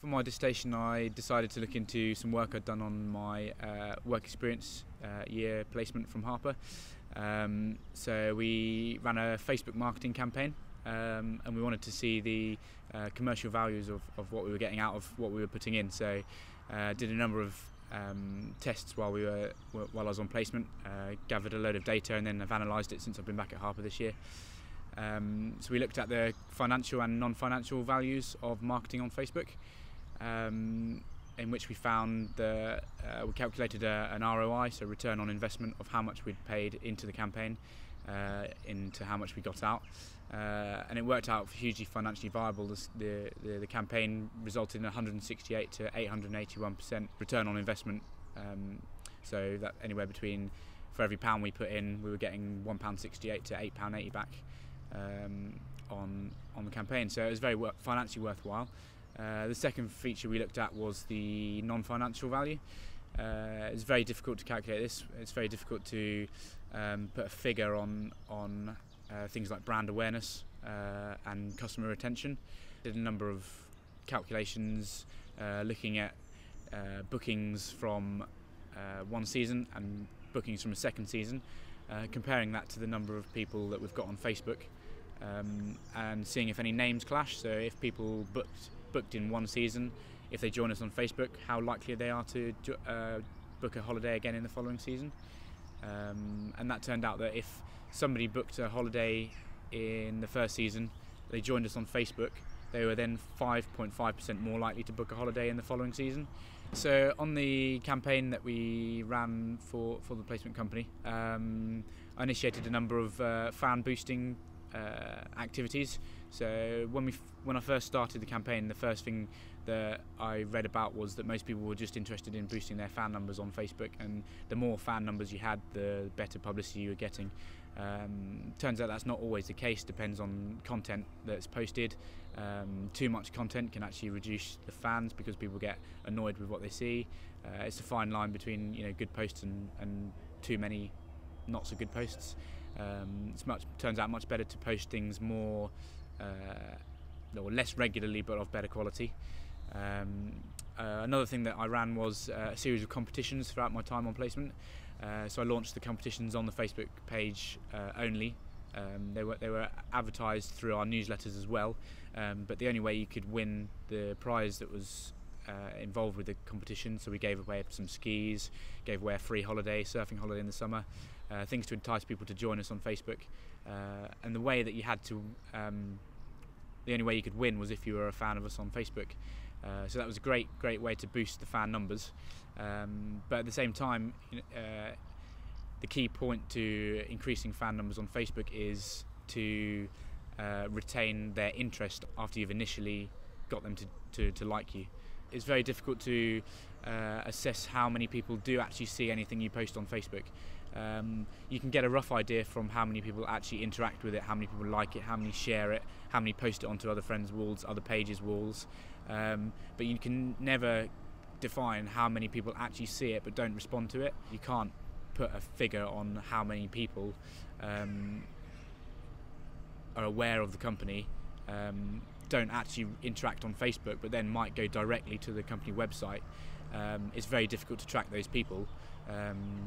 For my dissertation, I decided to look into some work I'd done on my work experience year placement from Harper. So we ran a Facebook marketing campaign, and we wanted to see the commercial values of what we were getting out of what we were putting in. So did a number of tests while I was on placement, gathered a load of data, and then I've analysed it since I've been back at Harper this year. So we looked at the financial and non-financial values of marketing on Facebook, in which we found that we calculated an ROI, so return on investment, of how much we'd paid into the campaign, into how much we got out, and it worked out hugely financially viable. The campaign resulted in 168 to 881% return on investment, so that anywhere between, for every £1 we put in, we were getting £1.68 to £8.80 back on the campaign. So it was very financially worthwhile. The second feature we looked at was the non-financial value. It's very difficult to calculate this. It's very difficult to put a figure on things like brand awareness and customer retention. Did a number of calculations looking at bookings from one season and bookings from a second season, comparing that to the number of people that we've got on Facebook, and seeing if any names clash. So if people booked in one season, if they join us on Facebook, how likely they are to book a holiday again in the following season. And that turned out that if somebody booked a holiday in the first season, they joined us on Facebook, they were then 5.5% more likely to book a holiday in the following season. So on the campaign that we ran for the placement company, I initiated a number of fan boosting activities. So when I first started the campaign, the first thing that I read about was that most people were just interested in boosting their fan numbers on Facebook, and the more fan numbers you had, the better publicity you were getting. Turns out that's not always the case. Depends on content that's posted. Too much content can actually reduce the fans because people get annoyed with what they see. It's a fine line between good posts and too many not so good posts. Turns out much better to post things more or less regularly, but of better quality. Another thing that I ran was a series of competitions throughout my time on placement. So I launched the competitions on the Facebook page only. They were advertised through our newsletters as well, but the only way you could win the prize that was involved with the competition. So we gave away some skis, gave away a free holiday, surfing holiday in the summer, things to entice people to join us on Facebook. And the way that you had to, the only way you could win was if you were a fan of us on Facebook. So that was a great way to boost the fan numbers. But at the same time, the key point to increasing fan numbers on Facebook is to retain their interest after you've initially got them to like you. It's very difficult to assess how many people do actually see anything you post on Facebook. You can get a rough idea from how many people actually interact with it, how many people like it, how many share it, how many post it onto other friends' walls, other pages' walls. But you can never define how many people actually see it but don't respond to it. You can't put a figure on how many people are aware of the company, don't actually interact on Facebook, but then might go directly to the company website. It's very difficult to track those people,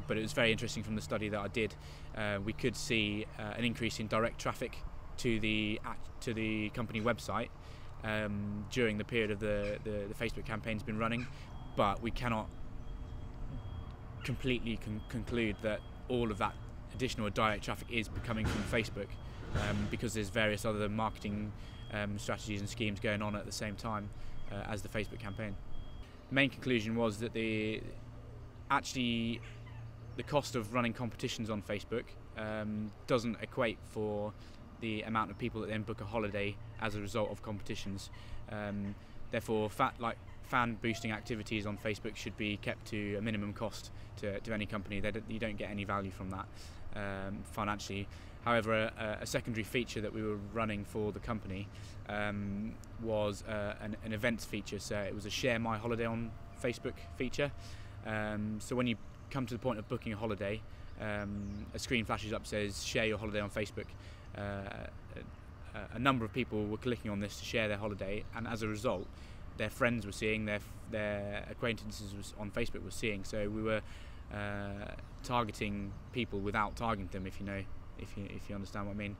but it was very interesting from the study that I did. We could see an increase in direct traffic to the company website during the period of the Facebook campaign's been running, but we cannot completely conclude that all of that additional direct traffic is coming from Facebook, because there's various other marketing strategies and schemes going on at the same time as the Facebook campaign. The main conclusion was that the cost of running competitions on Facebook doesn't equate for the amount of people that then book a holiday as a result of competitions. Therefore, fan boosting activities on Facebook should be kept to a minimum cost to any company. You don't get any value from that financially. However, a secondary feature that we were running for the company was an events feature. So it was a share my holiday on Facebook feature. So when you come to the point of booking a holiday, a screen flashes up, says share your holiday on Facebook. A number of people were clicking on this to share their holiday, and as a result their friends were seeing, their acquaintances on Facebook were seeing. So we were targeting people without targeting them, if you understand what I mean.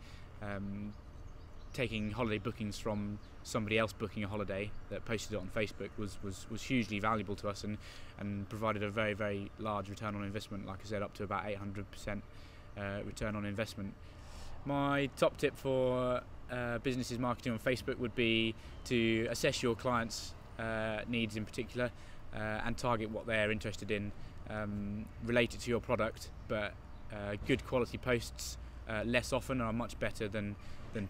Taking holiday bookings from somebody else booking a holiday that posted it on Facebook was hugely valuable to us, and provided a very, very large return on investment. Like I said, up to about 800% return on investment. My top tip for businesses marketing on Facebook would be to assess your clients' needs in particular, and target what they're interested in, relate it to your product, but good quality posts less often are much better than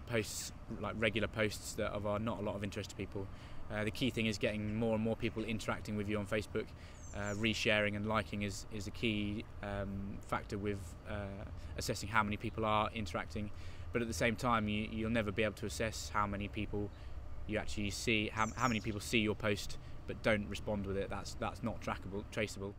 posts like regular posts that are not a lot of interest to people. The key thing is getting more and more people interacting with you on Facebook. Resharing and liking is a key factor with assessing how many people are interacting, but at the same time you'll never be able to assess how many people you actually see, how many people see your post but don't respond with it. That's not traceable.